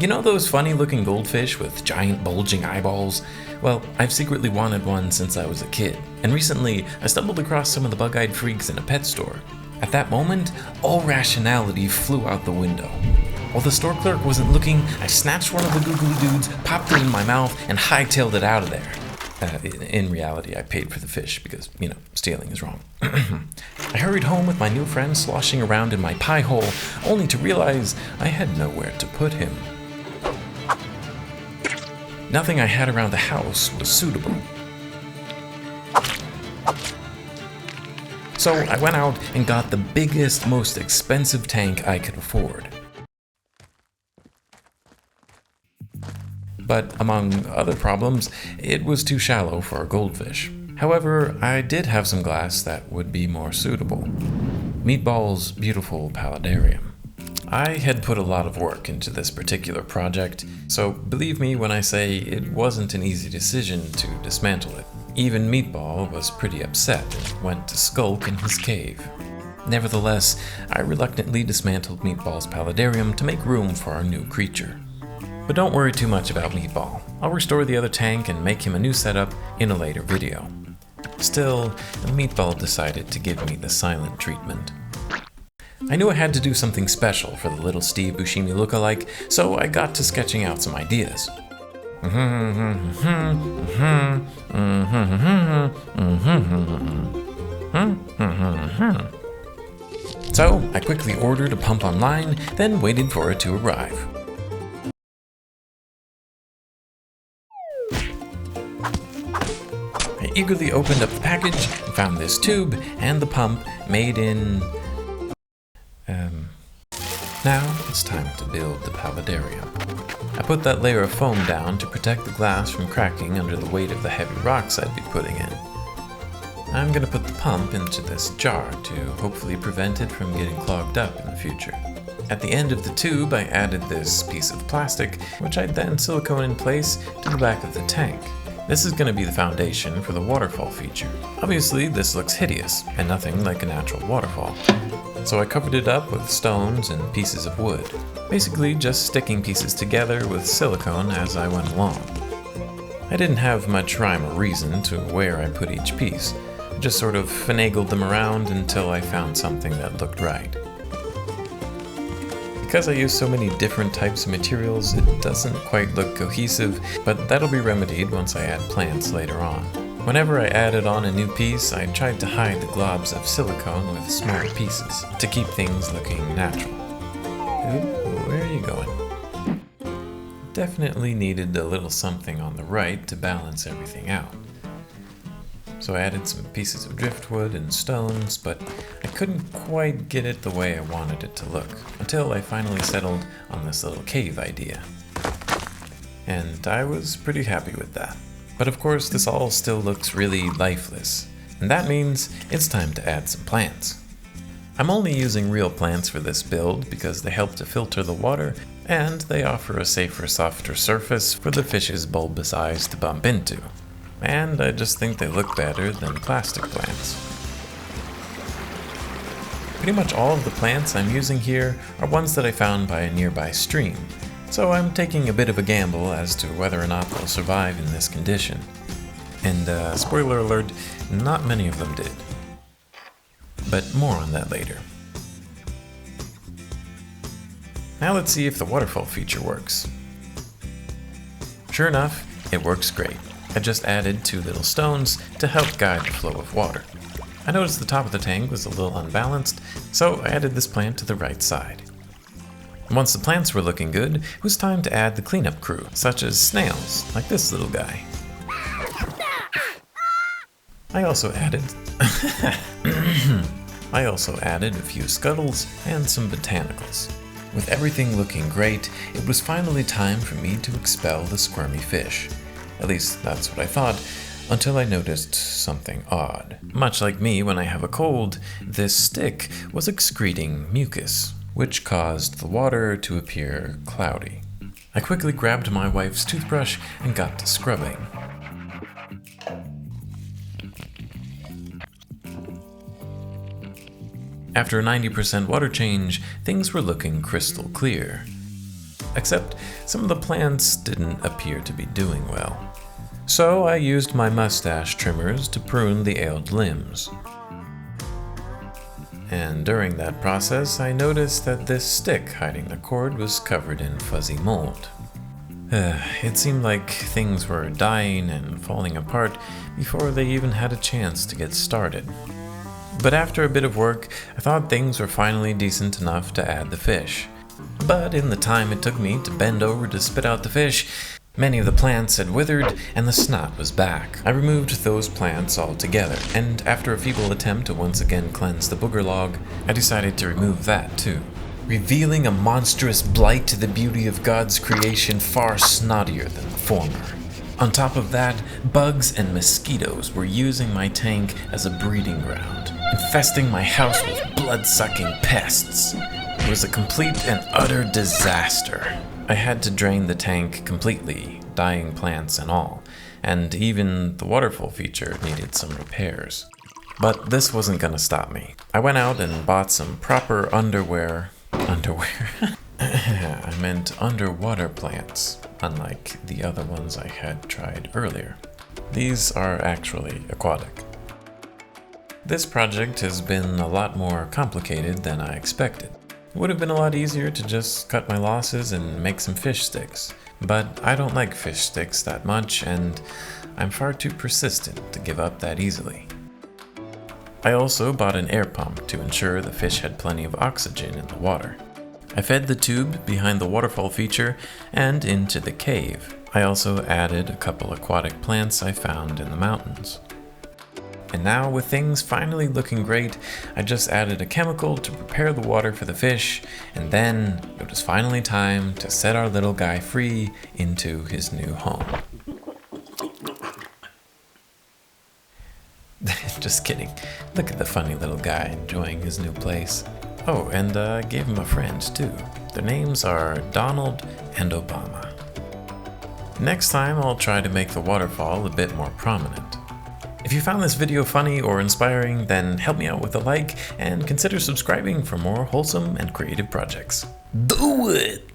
You know those funny looking goldfish with giant bulging eyeballs? Well, I've secretly wanted one since I was a kid, and recently I stumbled across some of the bug-eyed freaks in a pet store. At that moment, all rationality flew out the window. While the store clerk wasn't looking, I snatched one of the googly dudes, popped it in my mouth, and hightailed it out of there. In reality, I paid for the fish because, stealing is wrong. I hurried home with my new friend sloshing around in my pie hole, only to realize I had nowhere to put him. Nothing I had around the house was suitable. So I went out and got the biggest, most expensive tank I could afford. But among other problems, it was too shallow for a goldfish. However, I did have some glass that would be more suitable. Meatball's beautiful paludarium. I had put a lot of work into this particular project, so believe me when I say it wasn't an easy decision to dismantle it. Even Meatball was pretty upset and went to skulk in his cave. Nevertheless, I reluctantly dismantled Meatball's paludarium to make room for our new creature. But don't worry too much about Meatball. I'll restore the other tank and make him a new setup in a later video. Still, Meatball decided to give me the silent treatment. I knew I had to do something special for the little Steve Buscemi lookalike, so I got to sketching out some ideas. So I quickly ordered a pump online, then waited for it to arrive. I eagerly opened up the package and found this tube and the pump made in... Now it's time to build the paludarium. I put that layer of foam down to protect the glass from cracking under the weight of the heavy rocks I'd be putting in. I'm going to put the pump into this jar to hopefully prevent it from getting clogged up in the future. At the end of the tube, I added this piece of plastic, which I'd then silicone in place to the back of the tank. This is going to be the foundation for the waterfall feature. Obviously, this looks hideous, and nothing like a natural waterfall. So I covered it up with stones and pieces of wood. Basically just sticking pieces together with silicone as I went along. I didn't have much rhyme or reason to where I put each piece. I just sort of finagled them around until I found something that looked right. Because I use so many different types of materials, it doesn't quite look cohesive, but that'll be remedied once I add plants later on. Whenever I added on a new piece, I tried to hide the globs of silicone with smaller pieces to keep things looking natural. Ooh, where are you going? Definitely needed a little something on the right to balance everything out. So I added some pieces of driftwood and stones, but I couldn't quite get it the way I wanted it to look, until I finally settled on this little cave idea. And I was pretty happy with that. But of course, this all still looks really lifeless, and that means it's time to add some plants. I'm only using real plants for this build because they help to filter the water, and they offer a safer, softer surface for the fish's bulbous eyes to bump into. And I just think they look better than plastic plants. Pretty much all of the plants I'm using here are ones that I found by a nearby stream, so I'm taking a bit of a gamble as to whether or not they'll survive in this condition. And spoiler alert, not many of them did. But more on that later. Now let's see if the waterfall feature works. Sure enough, it works great. I just added 2 little stones to help guide the flow of water. I noticed the top of the tank was a little unbalanced, so I added this plant to the right side. Once the plants were looking good, it was time to add the cleanup crew, such as snails, like this little guy. I also added a few scuttles and some botanicals. With everything looking great, it was finally time for me to expel the squirmy fish. At least that's what I thought, until I noticed something odd. Much like me when I have a cold, this stick was excreting mucus, which caused the water to appear cloudy. I quickly grabbed my wife's toothbrush and got to scrubbing. After a 90% water change, things were looking crystal clear. except some of the plants didn't appear to be doing well. So I used my mustache trimmers to prune the ailed limbs. And during that process, I noticed that this stick hiding the cord was covered in fuzzy mold. It seemed like things were dying and falling apart before they even had a chance to get started. But after a bit of work, I thought things were finally decent enough to add the fish. But in the time it took me to bend over to spit out the fish, many of the plants had withered and the snot was back. I removed those plants altogether, and after a feeble attempt to once again cleanse the booger log, I decided to remove that too, revealing a monstrous blight to the beauty of God's creation far snottier than the former. On top of that, bugs and mosquitoes were using my tank as a breeding ground, infesting my house with blood-sucking pests. It was a complete and utter disaster. I had to drain the tank completely, dying plants and all, and even the waterfall feature needed some repairs. But this wasn't gonna stop me. I went out and bought some proper underwater plants, unlike the other ones I had tried earlier. These are actually aquatic. This project has been a lot more complicated than I expected. It would have been a lot easier to just cut my losses and make some fish sticks, but I don't like fish sticks that much, and I'm far too persistent to give up that easily. I also bought an air pump to ensure the fish had plenty of oxygen in the water. I fed the tube behind the waterfall feature and into the cave. I also added a couple aquatic plants I found in the mountains. And now, with things finally looking great, I just added a chemical to prepare the water for the fish, and then it was finally time to set our little guy free into his new home. Just kidding. Look at the funny little guy enjoying his new place. Oh, and I gave him a friend too. Their names are Donald and Obama. Next time I'll try to make the waterfall a bit more prominent. If you found this video funny or inspiring, then help me out with a like and consider subscribing for more wholesome and creative projects. Do it!